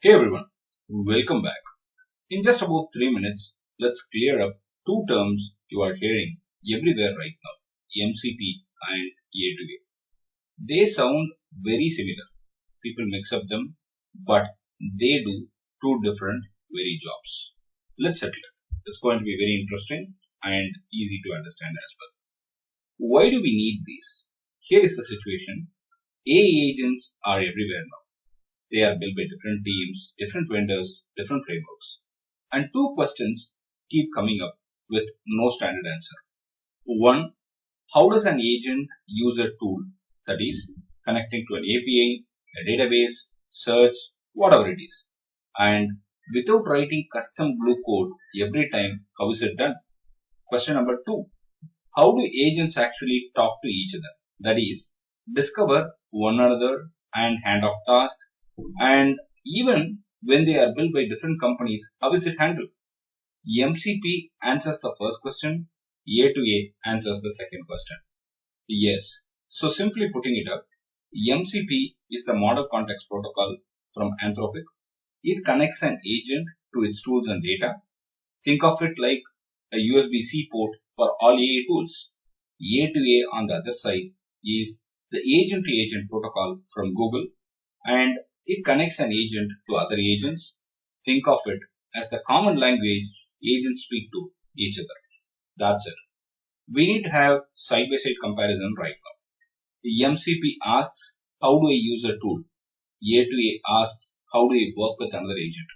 Hey everyone, welcome back. In just about 3 minutes, let's clear up two terms you are hearing everywhere right now, MCP and A2A. They sound very similar. People mix up them, but they do two different very jobs. Let's settle it. It's going to be very interesting and easy to understand as well. Why do we need these? Here is the situation. AI agents are everywhere now. They are built by different teams, different vendors, different frameworks. And two questions keep coming up with no standard answer. One, how does an agent use a tool, that is, connecting to an API, a database, search, whatever it is, and without writing custom glue code every time, how is it done? Question number two, how do agents actually talk to each other? That is, discover one another and hand off tasks. And even when they are built by different companies, how is it handled? MCP answers the first question, A2A answers the second question. Yes, so simply putting it up, MCP is the Model Context Protocol from Anthropic. It connects an agent to its tools and data. Think of it like a USB-C port for all AI tools. A2A on the other side is the agent-to-agent protocol from Google, and it connects an agent to other agents. Think of it as the common language agents speak to each other. That's it. We need to have side-by-side comparison right now. The MCP asks, how do I use a tool? A2A asks, how do I work with another agent?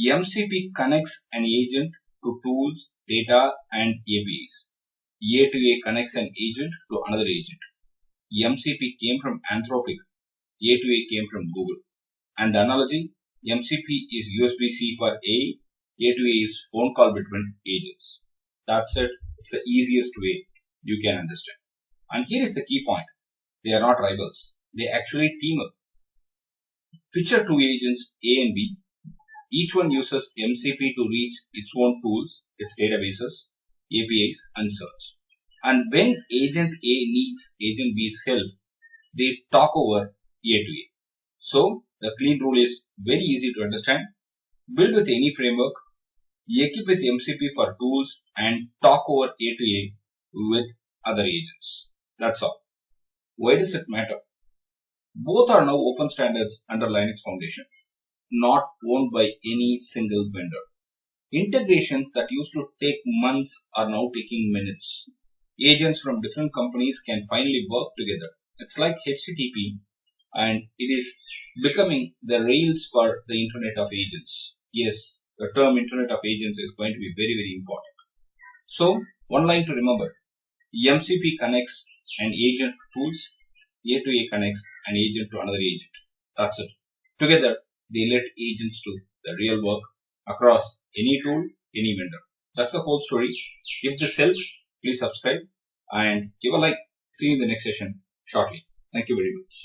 MCP connects an agent to tools, data, and APIs. A2A connects an agent to another agent. MCP came from Anthropic. A2A came from Google. And the analogy, MCP is USB-C for A2A is phone call between agents. That's it. It's the easiest way you can understand. And here is the key point. They are not rivals. They actually team up. Picture two agents A and B. Each one uses MCP to reach its own tools, its databases, APIs, and search. And when agent A needs agent B's help, they talk over A2A. So, the clean rule is very easy to understand. Build with any framework, equip with MCP for tools, and talk over A2A with other agents. That's all. Why does it matter? Both are now open standards under Linux Foundation, not owned by any single vendor. Integrations that used to take months are now taking minutes. Agents from different companies can finally work together. It's like HTTP, and it is becoming the rails for the Internet of Agents. Yes, the term Internet of Agents is going to be very, very important. So, one line to remember, MCP connects an agent to tools, A2A connects an agent to another agent. That's it. Together, they let agents do the real work across any tool, any vendor. That's the whole story. If this helps, please subscribe and give a like. See you in the next session shortly. Thank you very much.